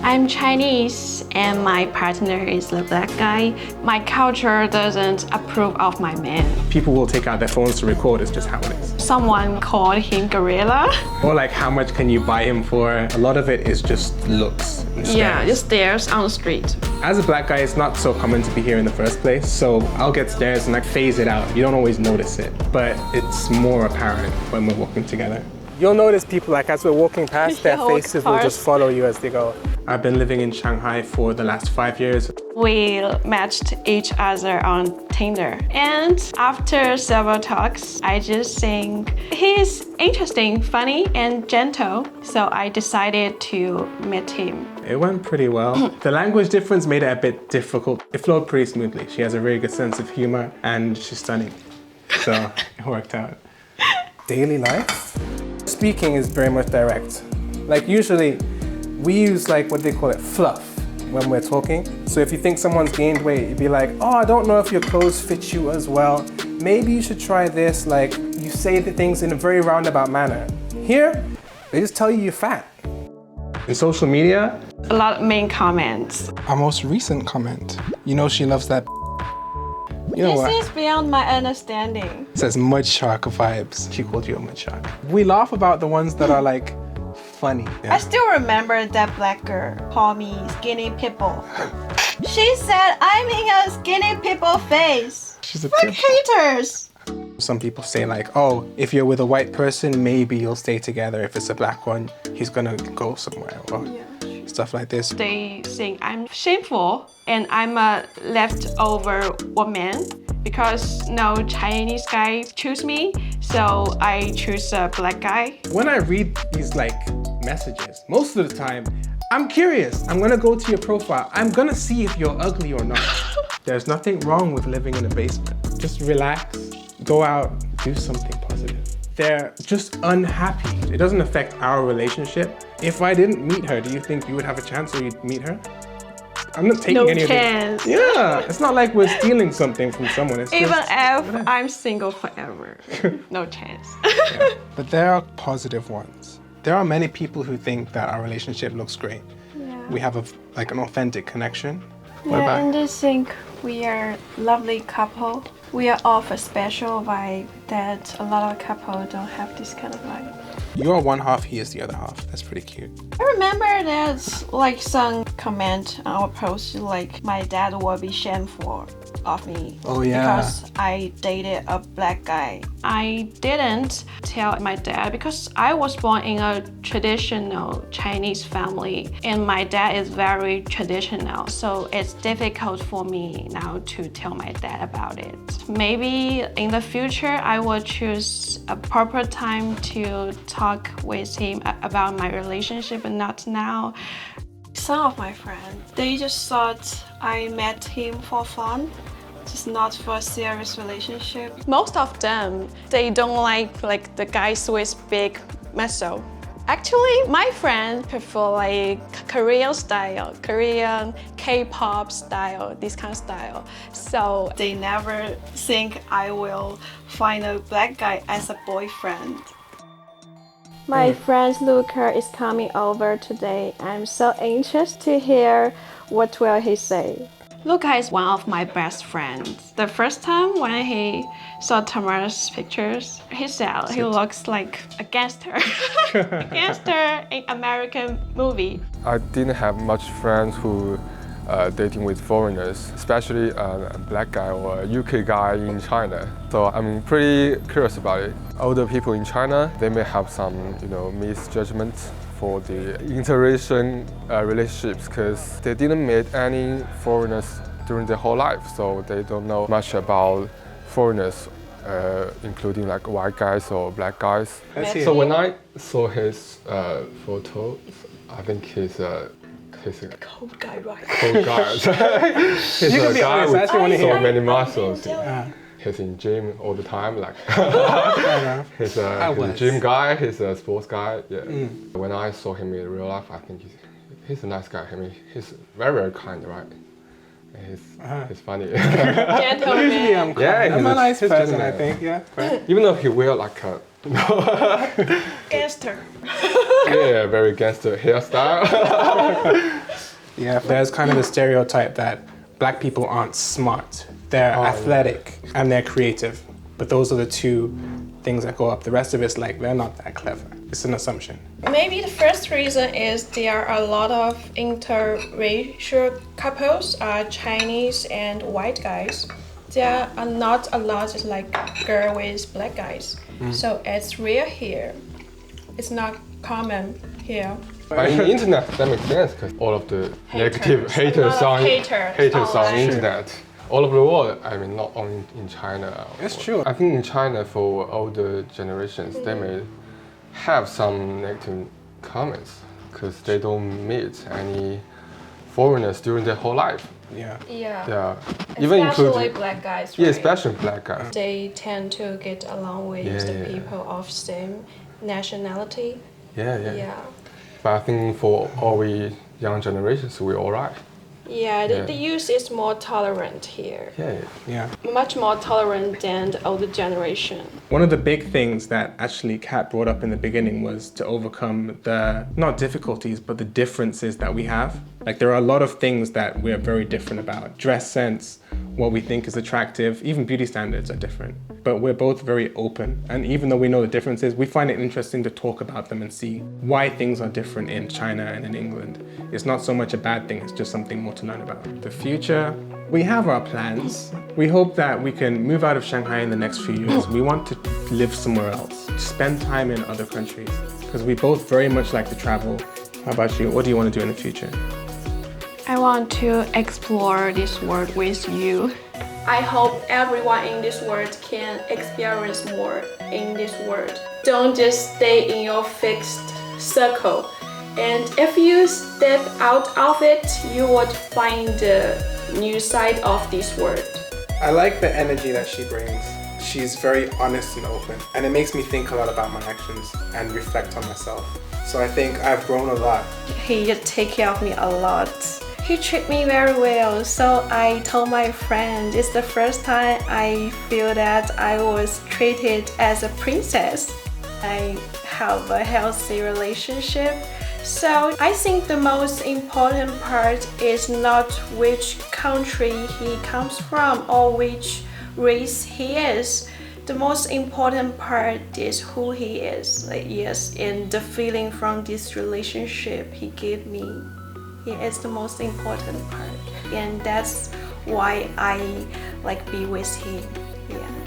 I'm Chinese and my partner is the black guy. My culture doesn't approve of my man. People will take out their phones to record, it's just how it is. Someone called him gorilla. Or like, how much can you buy him for? A lot of it is just looks. Yeah, just stares on the street. As a black guy, it's not so common to be here in the first place, so I'll get stares and I phase it out. You don't always notice it, but it's more apparent when we're walking together. You'll notice people, like as we're walking past, their faces will just follow you as they go. I've been living in Shanghai for the last 5 years. We matched each other on Tinder. And after several talks, I just think he's interesting, funny, and gentle. So I decided to meet him. It went pretty well. The language difference made it a bit difficult. It flowed pretty smoothly. She has a very good sense of humor and she's stunning. So it worked out. Daily life? Speaking is very much direct. Like usually we use like what they call it fluff when we're talking. So if you think someone's gained weight, you'd be like, oh, I don't know if your clothes fit you as well. Maybe you should try this. Like you say the things in a very roundabout manner. Here, they just tell you you're fat. In social media, a lot of mean comments. Our most recent comment, you know she loves that. You know this is beyond my understanding. It says mud shark vibes. she called you a mud shark. We laugh about the ones that are like funny. Yeah. I still remember that black girl called me skinny people. She said I'm in a skinny people face. She's a like haters. Some people say like, oh, if you're with a white person, maybe you'll stay together. If it's a black one, he's gonna go somewhere. Or stuff like this. They think I'm shameful and I'm a leftover woman because no Chinese guy choose me, so I choose a black guy. When I read these like messages, most of the time, I'm curious. I'm gonna go to your profile. I'm gonna see if you're ugly or not. There's nothing wrong with living in a basement. Just relax, go out, do something positive. They're just unhappy. It doesn't affect our relationship. If I didn't meet her, do you think you would have a chance or you'd meet her? I'm not taking any chance. of it. Yeah, it's not like we're stealing something from someone. It's even just, if I'm single forever, no chance. Yeah. But there are positive ones. There are many people who think that our relationship looks great. Yeah. We have like an authentic connection. Yeah, and they think we are a lovely couple. We are of a special vibe that a lot of couples don't have this kind of vibe. You're one half, he is the other half. That's pretty cute. I remember there's like some comment on our post like my dad will be shameful of me. Oh yeah. Because I dated a black guy. I didn't tell my dad because I was born in a traditional Chinese family and my dad is very traditional. So it's difficult for me now to tell my dad about it. Maybe in the future I will choose a proper time to talk with him about my relationship, but not now. Some of my friends, they just thought I met him for fun, just not for a serious relationship. Most of them, they don't like the guys with big muscle. Actually, my friends prefer like Korean style, Korean K-pop style, this kind of style. So they never think I will find a black guy as a boyfriend. My friend Luca is coming over today. I'm so anxious to hear what will he say. Luca is one of my best friends. The first time when he saw Tamara's pictures, he said he looks like a gangster. A gangster in American movie. I didn't have much friends who dating with foreigners, especially a black guy or a UK guy in China. So I'm pretty curious about it. Older people in China, they may have some, misjudgments for the interracial relationships because they didn't meet any foreigners during their whole life, so they don't know much about foreigners, including like white guys or black guys. So when I saw his photo, I think he's a cold guy, right? Cold guy. He's a guy with so many muscles. Yeah. He's in gym all the time, like he's a gym guy, he's a sports guy. Yeah. When I saw him in real life, I think he's a nice guy. I mean, he's very, very kind, right? He's funny. Usually I'm kind. I'm a nice person, I think. Yeah. Right. Even though he wear like a gangster. Yeah, very gangster hairstyle. Yeah, there's kind of the stereotype that black people aren't smart. They're athletic and they're creative. But those are the two things that go up. The rest of it's like, they're not that clever. It's an assumption. Maybe the first reason is there are a lot of interracial couples, Chinese and white guys. There are not a lot like girl with black guys. So it's rare here. It's not common here. But in the internet, that makes sense because all of the negative haters on internet. All over the world, I mean, not only in China. It's true. I think in China, for older generations, they may have some negative comments because they don't meet any foreigners during their whole life. Yeah. Yeah. Even including especially black guys. Yeah, Right? especially black guys. They tend to get along with the people of same nationality. Yeah. But I think for all we young generations, we're all right. The youth is more tolerant here. Yeah. Much more tolerant than the older generation. One of the big things that actually Kat brought up in the beginning was to overcome the, not difficulties, but the differences that we have. Like there are a lot of things that we're very different about. Dress sense, what we think is attractive, even beauty standards are different. But we're both very open. And even though we know the differences, we find it interesting to talk about them and see why things are different in China and in England. It's not so much a bad thing, it's just something more to learn about. The future, we have our plans. We hope that we can move out of Shanghai in the next few years. We want to live somewhere else, spend time in other countries, because we both very much like to travel. How about you? What do you want to do in the future? I want to explore this world with you. I hope everyone in this world can experience more in this world. Don't just stay in your fixed circle. And if you step out of it, you would find the new side of this world. I like the energy that she brings. She's very honest and open, and it makes me think a lot about my actions and reflect on myself. So I think I've grown a lot. He take care of me a lot. He treat me very well, so I told my friend it's the first time I feel that I was treated as a princess. I have a healthy relationship. So I think the most important part is not which country he comes from or which race he is. The most important part is who he is. And the feeling from this relationship he gave me. He is the most important part. And that's why I like be with him. Yeah.